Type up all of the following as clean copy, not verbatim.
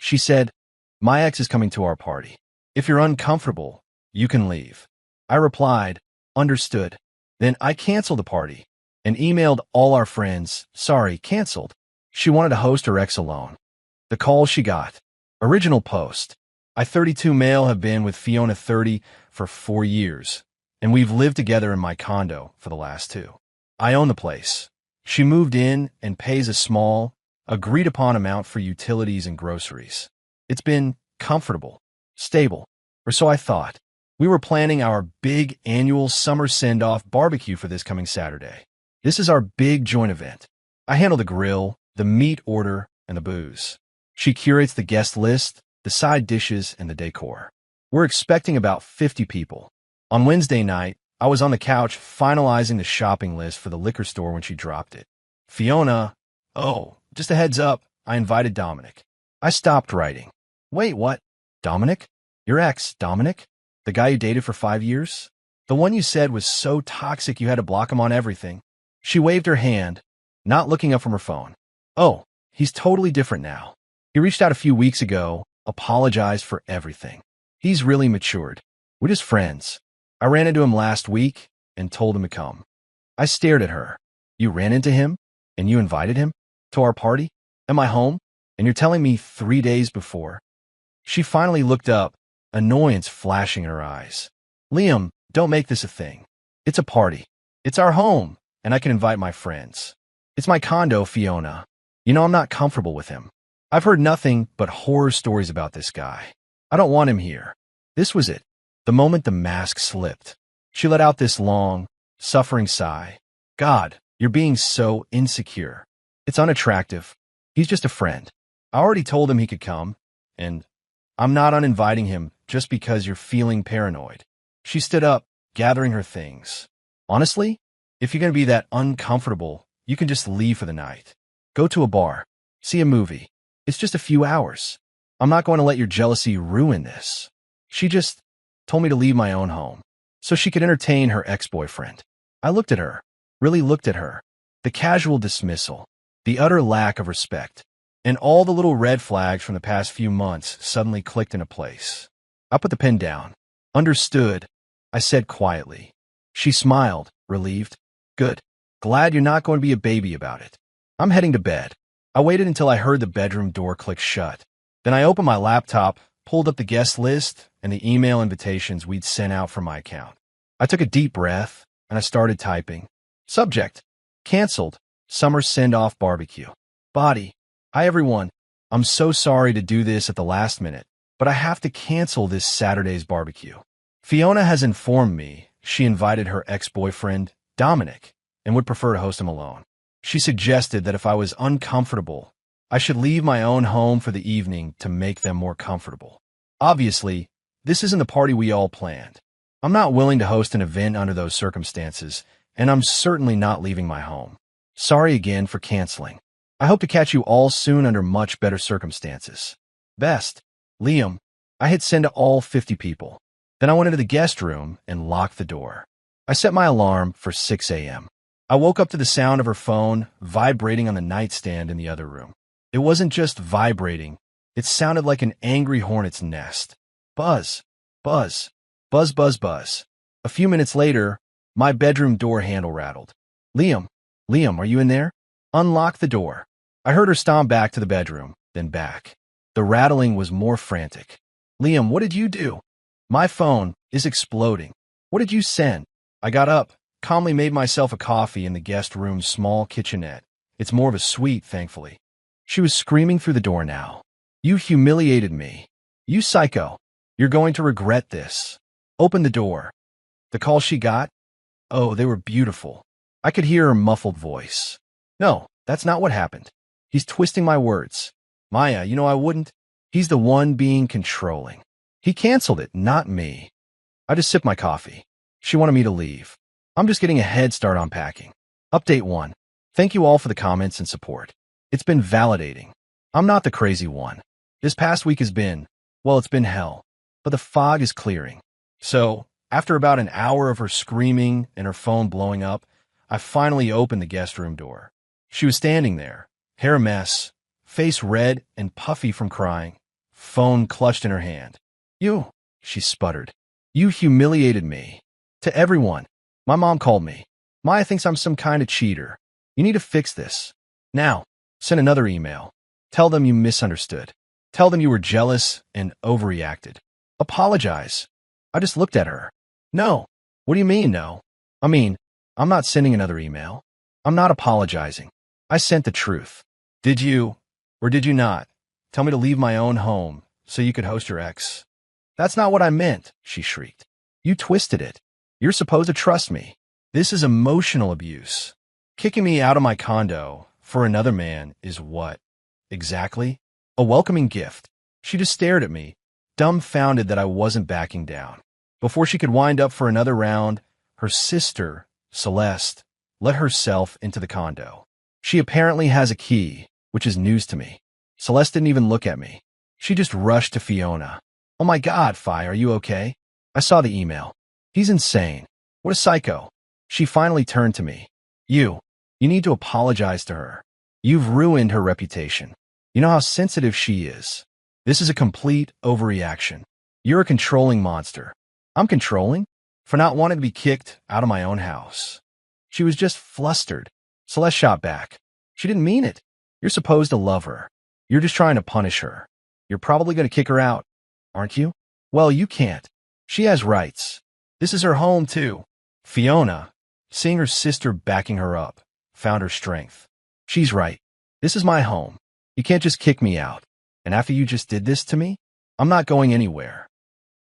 She said, "My ex is coming to our party. If you're uncomfortable, you can leave." I replied, "Understood." Then I canceled the party and emailed all our friends, "Sorry, canceled." She wanted to host her ex alone. The call she got. Original post. I, 32 male, have been with Fiona, 30, for 4 years, and we've lived together in my condo for the last 2. I own the place. She moved in and pays a small, agreed-upon amount for utilities and groceries. It's been comfortable, stable, or so I thought. We were planning our big annual summer send-off barbecue for this coming Saturday. This is our big joint event. I handle the grill, the meat order, and the booze. She curates the guest list, the side dishes, and the decor. We're expecting about 50 people. On Wednesday night, I was on the couch finalizing the shopping list for the liquor store when she dropped it. "Fiona, oh, just a heads up, I invited Dominic." I stopped writing. "Wait, what? Dominic? Your ex, Dominic? The guy you dated for 5 years? The one you said was so toxic you had to block him on everything?" She waved her hand, not looking up from her phone. "Oh, he's totally different now. He reached out a few weeks ago, apologized for everything. He's really matured. We're just friends. I ran into him last week and told him to come." I stared at her. "You ran into him? And you invited him? To our party? At my home? And you're telling me 3 days before?" She finally looked up, annoyance flashing in her eyes. "Liam, don't make this a thing. It's a party. It's our home, and I can invite my friends. It's my condo, Fiona. You know I'm not comfortable with him. I've heard nothing but horror stories about this guy. I don't want him here." This was it. The moment the mask slipped, she let out this long, suffering sigh. "God, you're being so insecure. It's unattractive. He's just a friend. I already told him he could come, and I'm not uninviting him just because you're feeling paranoid." She stood up, gathering her things. "Honestly, if you're going to be that uncomfortable, you can just leave for the night. Go to a bar. See a movie. It's just a few hours. I'm not going to let your jealousy ruin this." She just told me to leave my own home so she could entertain her ex-boyfriend. I looked at her, really looked at her. The casual dismissal, the utter lack of respect, and all the little red flags from the past few months suddenly clicked into place. I put the pen down. "Understood," I said quietly. She smiled, relieved. "Good. Glad you're not going to be a baby about it. I'm heading to bed." I waited until I heard the bedroom door click shut. Then I opened my laptop, pulled up the guest list and the email invitations we'd sent out from my account. I took a deep breath, and I started typing. Subject: canceled, summer send-off barbecue. Body: "Hi everyone. I'm so sorry to do this at the last minute, but I have to cancel this Saturday's barbecue. Fiona has informed me she invited her ex-boyfriend, Dominic, and would prefer to host him alone. She suggested that if I was uncomfortable, I should leave my own home for the evening to make them more comfortable. Obviously, this isn't the party we all planned. I'm not willing to host an event under those circumstances, and I'm certainly not leaving my home. Sorry again for canceling. I hope to catch you all soon under much better circumstances. Best, Liam." I hit send to all 50 people. Then I went into the guest room and locked the door. I set my alarm for 6 a.m. I woke up to the sound of her phone vibrating on the nightstand in the other room. It wasn't just vibrating. It sounded like an angry hornet's nest. Buzz, buzz, buzz, buzz, buzz. A few minutes later, my bedroom door handle rattled. "Liam, Liam, are you in there? Unlock the door." I heard her stomp back to the bedroom, then back. The rattling was more frantic. "Liam, what did you do? My phone is exploding. What did you send?" I got up, calmly made myself a coffee in the guest room's small kitchenette. It's more of a suite, thankfully. She was screaming through the door now. "You humiliated me. You psycho. You're going to regret this. Open the door." The call she got? Oh, they were beautiful. I could hear her muffled voice. "No, that's not what happened. He's twisting my words. Maya, you know I wouldn't." He's the one being controlling. He canceled it, not me. I just sipped my coffee. She wanted me to leave. I'm just getting a head start on packing. Update 1. Thank you all for the comments and support. It's been validating. I'm not the crazy one. This past week has been, well, it's been hell. But the fog is clearing. So, after about an hour of her screaming and her phone blowing up, I finally opened the guest room door. She was standing there, hair a mess, face red and puffy from crying. phone clutched in her hand. You, she sputtered. You humiliated me. To everyone. My mom called me. Maya thinks I'm some kind of cheater. You need to fix this. Now, send another email. Tell them you misunderstood. Tell them you were jealous and overreacted. Apologize. I just looked at her. No. What do you mean, no? I mean, I'm not sending another email. I'm not apologizing. I sent the truth. Did you, or did you not, tell me to leave my own home so you could host your ex? That's not what I meant, she shrieked. You twisted it. You're supposed to trust me. This is emotional abuse. Kicking me out of my condo for another man is what? Exactly? A welcoming gift. She just stared at me, dumbfounded that I wasn't backing down. Before she could wind up for another round, her sister, Celeste, let herself into the condo. She apparently has a key, which is news to me. Celeste didn't even look at me. She just rushed to Fiona. Oh my God, Fi, are you okay? I saw the email. He's insane. What a psycho. She finally turned to me. You need to apologize to her. You've ruined her reputation. You know how sensitive she is. This is a complete overreaction. You're a controlling monster. I'm controlling? For not wanting to be kicked out of my own house. She was just flustered. Celeste shot back. She didn't mean it. You're supposed to love her. You're just trying to punish her. You're probably going to kick her out, aren't you? Well, you can't. She has rights. This is her home, too. Fiona, seeing her sister backing her up, found her strength. She's right. This is my home. You can't just kick me out. And after you just did this to me, I'm not going anywhere.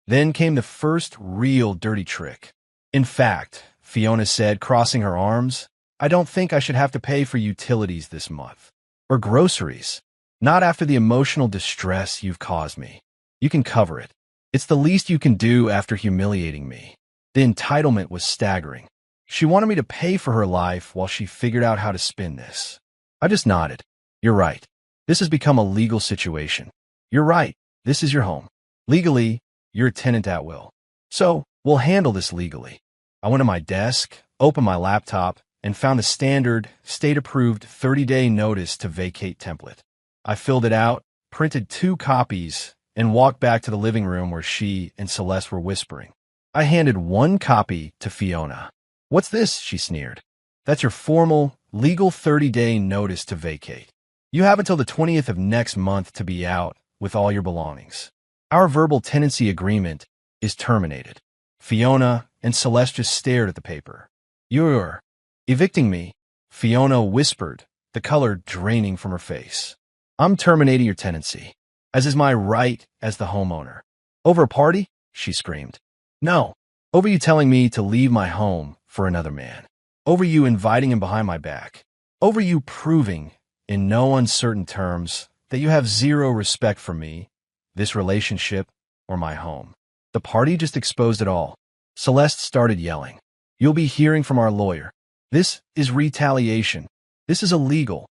Then came the first real dirty trick. In fact, Fiona said, crossing her arms, I don't think I should have to pay for utilities this month. Or groceries. Not after the emotional distress you've caused me. You can cover it. It's the least you can do after humiliating me. The entitlement was staggering. She wanted me to pay for her life while she figured out how to spin this. I just nodded. You're right. This has become a legal situation. You're right. This is your home. Legally, you're a tenant at will. So, we'll handle this legally. I went to my desk, opened my laptop, and found the standard, state-approved 30-day notice to vacate template. I filled it out, printed 2 copies, and walked back to the living room where she and Celeste were whispering. I handed 1 copy to Fiona. What's this? She sneered. That's your formal, legal 30-day notice to vacate. You have until the 20th of next month to be out with all your belongings. Our verbal tenancy agreement is terminated. Fiona and Celeste just stared at the paper. You're evicting me, Fiona whispered, the color draining from her face. I'm terminating your tenancy, as is my right as the homeowner. Over a party? She screamed. No, over you telling me to leave my home for another man. Over you inviting him behind my back. Over you proving, in no uncertain terms, that you have zero respect for me, this relationship, or my home. The party just exposed it all. Celeste started yelling. You'll be hearing from our lawyer. This is retaliation. This is illegal.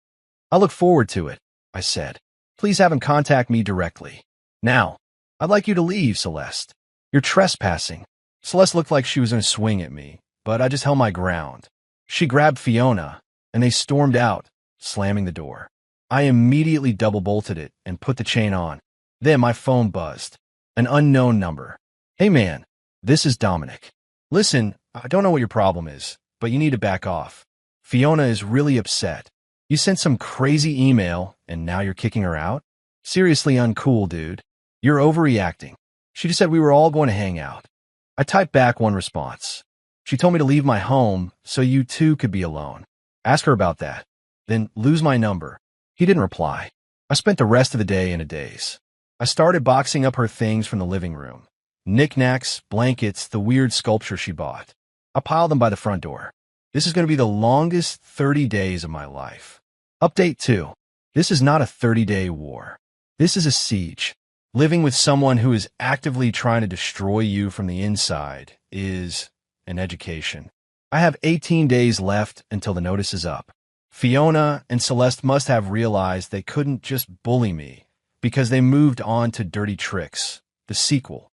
I look forward to it, I said. Please have him contact me directly. Now, I'd like you to leave, Celeste. You're trespassing. Celeste looked like she was going to swing at me, but I just held my ground. She grabbed Fiona, and they stormed out, slamming the door. I immediately double-bolted it and put the chain on. Then my phone buzzed. An unknown number. Hey man, this is Dominic. Listen, I don't know what your problem is, but you need to back off. Fiona is really upset. You sent some crazy email, and now you're kicking her out? Seriously uncool, dude. You're overreacting. She just said we were all going to hang out. I typed back one response. She told me to leave my home so you two could be alone. Ask her about that. Then lose my number. He didn't reply. I spent the rest of the day in a daze. I started boxing up her things from the living room. Knickknacks, blankets, the weird sculpture she bought. I piled them by the front door. This is going to be the longest 30 days of my life. Update 2. This is not a 30-day war. This is a siege. Living with someone who is actively trying to destroy you from the inside is an education. I have 18 days left until the notice is up. Fiona and Celeste must have realized they couldn't just bully me because they moved on to Dirty Tricks, the sequel.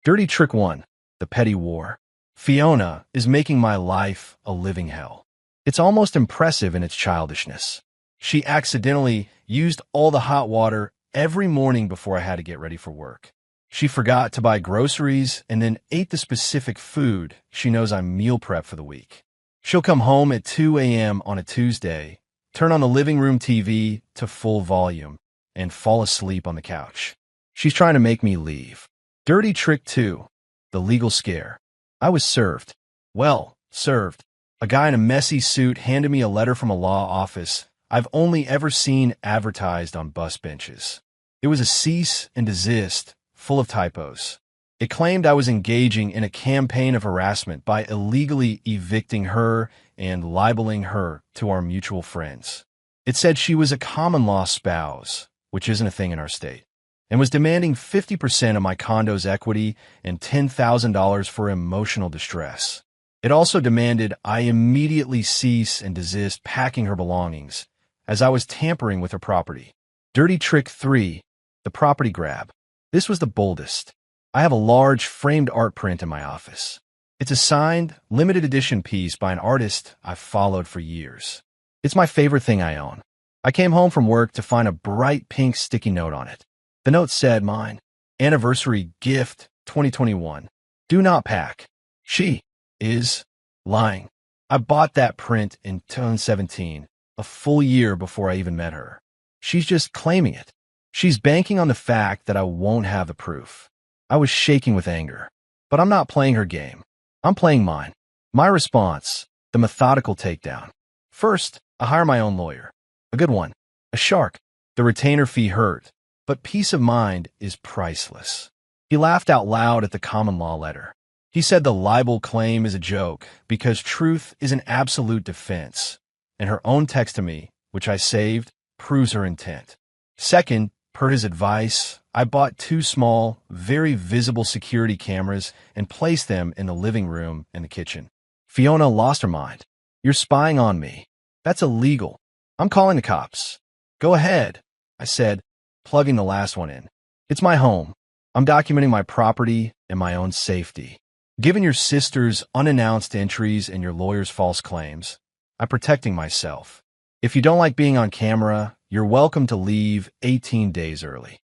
Dirty Trick 1, The Petty War. Fiona is making my life a living hell. It's almost impressive in its childishness. She accidentally used all the hot water every morning before I had to get ready for work. She forgot to buy groceries and then ate the specific food she knows I meal prep for the week. She'll come home at 2 a.m. on a Tuesday, turn on the living room TV to full volume, and fall asleep on the couch. She's trying to make me leave. Dirty trick 2. The legal scare. I was served. Well, served. A guy in a messy suit handed me a letter from a law office I've only ever seen advertised on bus benches. It was a cease and desist, full of typos. It claimed I was engaging in a campaign of harassment by illegally evicting her and libeling her to our mutual friends. It said she was a common-law spouse, which isn't a thing in our state, and was demanding 50% of my condo's equity and $10,000 for emotional distress. It also demanded I immediately cease and desist packing her belongings, as I was tampering with her property. Dirty trick 3. The property grab. This was the boldest. I have a large framed art print in my office. It's a signed, limited edition piece by an artist I've followed for years. It's my favorite thing I own. I came home from work to find a bright pink sticky note on it. The note said, "Mine. Anniversary gift 2021. Do not pack. She is lying." I bought that print in 2017, a full year before I even met her. She's just claiming it. She's banking on the fact that I won't have the proof. I was shaking with anger. But I'm not playing her game. I'm playing mine. My response, the methodical takedown. First, I hire my own lawyer. A good one. A shark. The retainer fee hurt, but peace of mind is priceless. He laughed out loud at the common law letter. He said the libel claim is a joke because truth is an absolute defense, and her own text to me, which I saved, proves her intent. Second, per his advice, I bought 2 small, very visible security cameras and placed them in the living room and the kitchen. Fiona lost her mind. "You're spying on me. That's illegal. I'm calling the cops." "Go ahead," I said, plugging the last one in. "It's my home. I'm documenting my property and my own safety. Given your sister's unannounced entries and your lawyer's false claims, I'm protecting myself. If you don't like being on camera, you're welcome to leave 18 days early."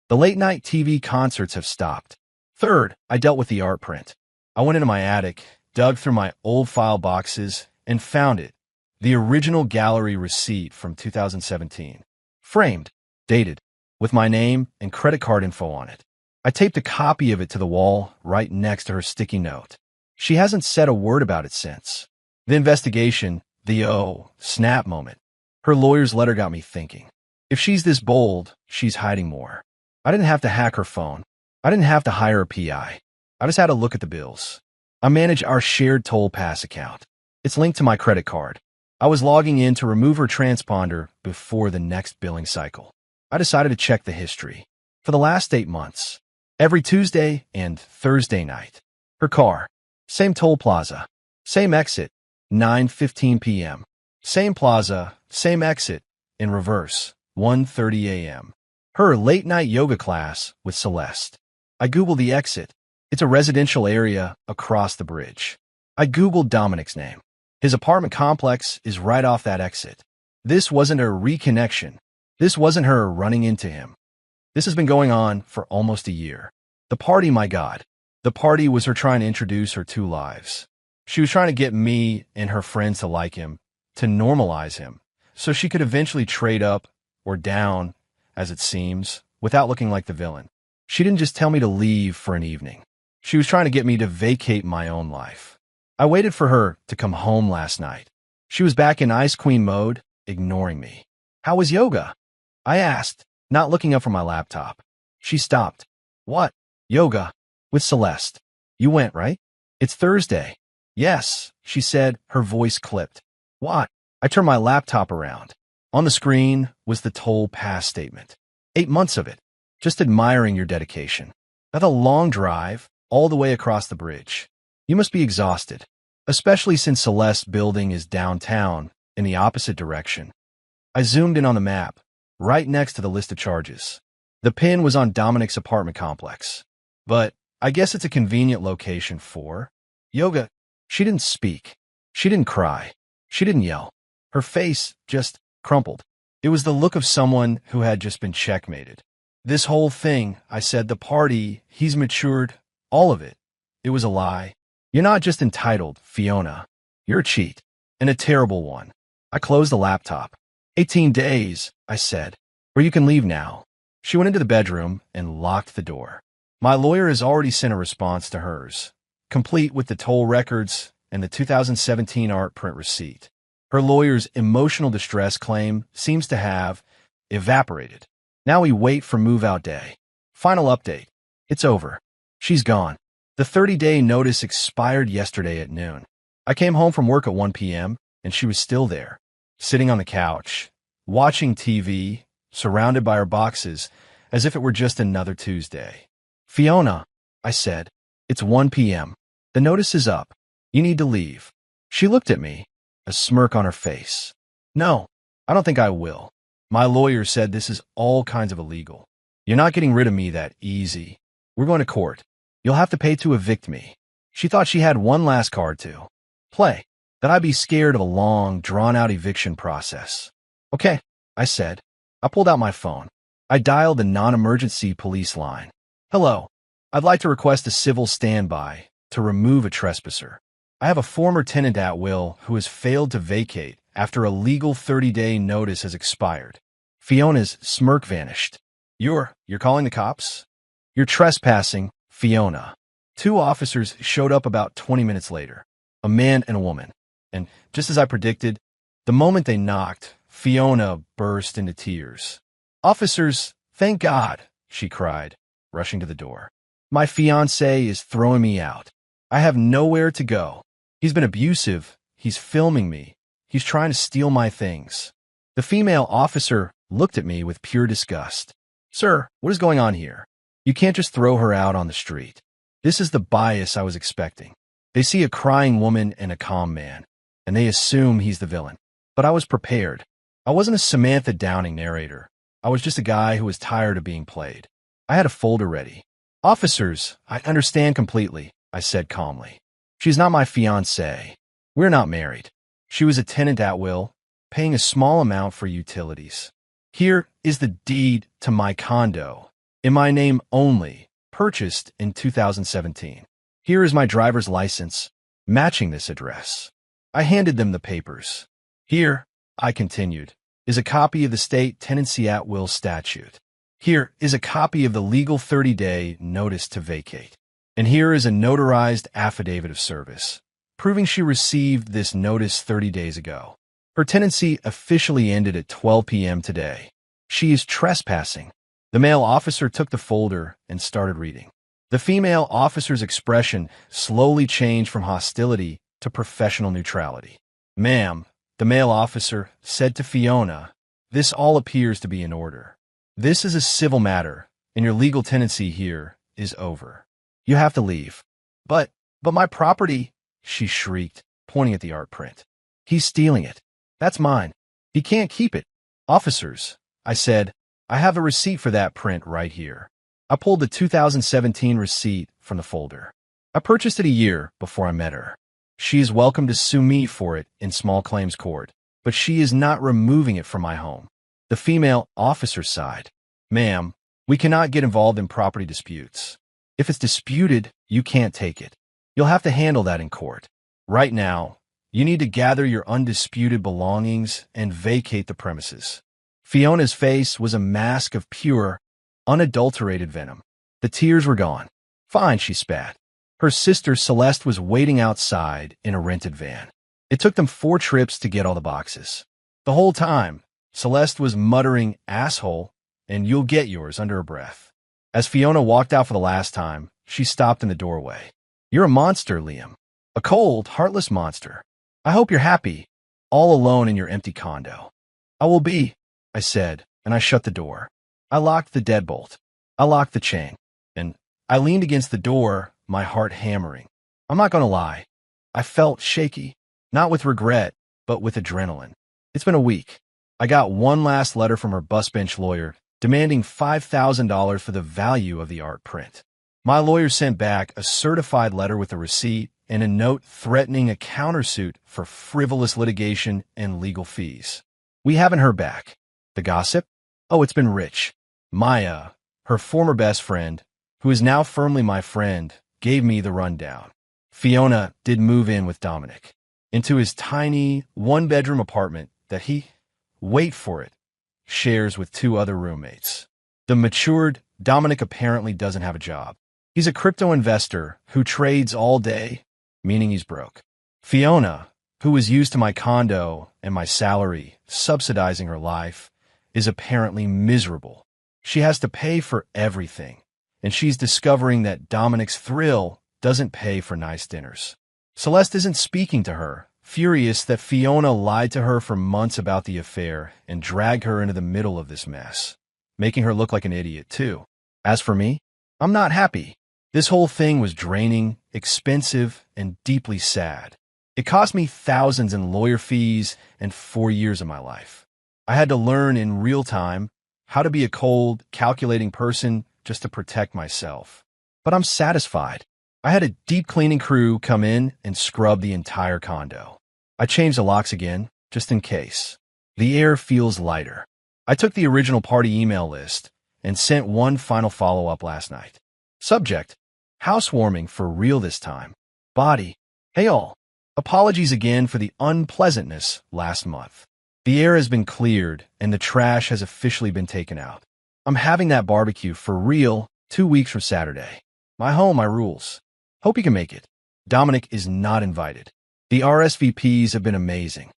The late-night TV concerts have stopped. Third, I dealt with the art print. I went into my attic, dug through my old file boxes, and found it. The original gallery receipt from 2017. Framed, dated, with my name and credit card info on it. I taped a copy of it to the wall right next to her sticky note. She hasn't said a word about it since. The investigation, the snap moment. Her lawyer's letter got me thinking. If she's this bold, she's hiding more. I didn't have to hack her phone. I didn't have to hire a PI. I just had to look at the bills. I manage our shared toll pass account. It's linked to my credit card. I was logging in to remove her transponder before the next billing cycle. I decided to check the history. For the last 8 months, every Tuesday and Thursday night. Her car, same toll plaza, same exit, 9:15 p.m. Same plaza, same exit, in reverse, 1:30 a.m. Her late-night yoga class with Celeste. I Googled the exit. It's a residential area across the bridge. I Googled Dominic's name. His apartment complex is right off that exit. This wasn't a reconnection. This wasn't her running into him. This has been going on for almost a year. The party, my God. The party was her trying to introduce her 2 lives. She was trying to get me and her friends to like him, to normalize him, so she could eventually trade up or down, as it seems, without looking like the villain. She didn't just tell me to leave for an evening. She was trying to get me to vacate my own life. I waited for her to come home last night. She was back in Ice Queen mode, ignoring me. "How was yoga?" I asked, not looking up from my laptop. She stopped. "What? Yoga? With Celeste. You went, right? It's Thursday." "Yes," she said, her voice clipped. "What?" I turned my laptop around. On the screen was the toll pass statement. 8 months of it. Just admiring your dedication. That's a long drive, all the way across the bridge. You must be exhausted, especially since Celeste's building is downtown, in the opposite direction. I zoomed in on the map, right next to the list of charges. The pin was on Dominic's apartment complex. But I guess it's a convenient location for yoga. She didn't speak. She didn't cry. She didn't yell. Her face just crumpled. It was the look of someone who had just been checkmated. This whole thing, I said, the party, he's matured, all of it. It was a lie. You're not just entitled, Fiona. You're a cheat, and a terrible one. I closed the laptop. 18 days, I said, or you can leave now. She went into the bedroom and locked the door. My lawyer has already sent a response to hers, complete with the toll records and the 2017 art print receipt. Her lawyer's emotional distress claim seems to have evaporated. Now we wait for move-out day. Final update. It's over. She's gone. The 30-day notice expired yesterday at noon. I came home from work at 1 p.m., and she was still there, sitting on the couch, watching TV, surrounded by her boxes, as if it were just another Tuesday. Fiona, I said, it's 1 p.m. The notice is up. You need to leave. She looked at me, a smirk on her face. No, I don't think I will. My lawyer said this is all kinds of illegal. You're not getting rid of me that easy. We're going to court. You'll have to pay to evict me. She thought she had one last card to play, that I'd be scared of a long, drawn-out eviction process. Okay, I said. I pulled out my phone. I dialed the non-emergency police line. Hello, I'd like to request a civil standby to remove a trespasser. I have a former tenant at will who has failed to vacate after a legal 30-day notice has expired. Fiona's smirk vanished. You're calling the cops? You're trespassing, Fiona. 2 officers showed up about 20 minutes later, a man and a woman. And just as I predicted, the moment they knocked, Fiona burst into tears. Officers, thank God, she cried, rushing to the door. My fiancé is throwing me out. I have nowhere to go. He's been abusive. He's filming me. He's trying to steal my things. The female officer looked at me with pure disgust. Sir, what is going on here? You can't just throw her out on the street. This is the bias I was expecting. They see a crying woman and a calm man, and they assume he's the villain. But I was prepared. I wasn't a Samantha Downing narrator. I was just a guy who was tired of being played. I had a folder ready. Officers, I understand completely, I said calmly. She's not my fiancée. We're not married. She was a tenant at will, paying a small amount for utilities. Here is the deed to my condo, in my name only, purchased in 2017. Here is my driver's license, matching this address. I handed them the papers. Here, I continued, is a copy of the state tenancy at will statute. Here is a copy of the legal 30-day notice to vacate. And here is a notarized affidavit of service, proving she received this notice 30 days ago. Her tenancy officially ended at 12 p.m. today. She is trespassing. The male officer took the folder and started reading. The female officer's expression slowly changed from hostility to professional neutrality. Ma'am, the male officer said to Fiona, this all appears to be in order. This is a civil matter, and your legal tenancy here is over. You have to leave. But my property, she shrieked, pointing at the art print. He's stealing it. That's mine. He can't keep it. Officers, I said, I have a receipt for that print right here. I pulled the 2017 receipt from the folder. I purchased it a year before I met her. She is welcome to sue me for it in small claims court, but she is not removing it from my home. The female officer sighed. Ma'am, we cannot get involved in property disputes. If it's disputed, you can't take it. You'll have to handle that in court. Right now, you need to gather your undisputed belongings and vacate the premises. Fiona's face was a mask of pure, unadulterated venom. The tears were gone. Fine, she spat. Her sister Celeste was waiting outside in a rented van. It took them 4 trips to get all the boxes. The whole time, Celeste was muttering asshole and you'll get yours under her breath. As Fiona walked out for the last time, she stopped in the doorway. You're a monster, Liam. A cold, heartless monster. I hope you're happy, all alone in your empty condo. I will be, I said, and I shut the door. I locked the deadbolt. I locked the chain. And I leaned against the door, my heart hammering. I'm not going to lie. I felt shaky, not with regret, but with adrenaline. It's been a week. I got one last letter from her bus bench lawyer demanding $5,000 for the value of the art print. My lawyer sent back a certified letter with a receipt and a note threatening a countersuit for frivolous litigation and legal fees. We haven't heard back. The gossip? Oh, it's been rich. Maya, Her former best friend, who is now firmly my friend, gave me the rundown. Fiona did move in with Dominic into his tiny one-bedroom apartment that he, wait for it, shares with 2 other roommates. The matured Dominic apparently doesn't have a job. He's a crypto investor who trades all day, meaning he's broke. Fiona, who was used to my condo and my salary subsidizing her life, is apparently miserable. She has to pay for everything, and she's discovering that Dominic's thrill doesn't pay for nice dinners. Celeste isn't speaking to her, furious that Fiona lied to her for months about the affair and dragged her into the middle of this mess, making her look like an idiot too. As for me, I'm not happy. This whole thing was draining, expensive, and deeply sad. It cost me thousands in lawyer fees and 4 years of my life. I had to learn in real time how to be a cold, calculating person just to protect myself. But I'm satisfied. I had a deep cleaning crew come in and scrub the entire condo. I changed the locks again, just in case. The air feels lighter. I took the original party email list and sent one final follow-up last night. Subject: housewarming for real this time. Body: hey all. Apologies again for the unpleasantness last month. The air has been cleared and the trash has officially been taken out. I'm having that barbecue for real 2 weeks from Saturday. My home, my rules. Hope you can make it. Dominic is not invited. The RSVPs have been amazing.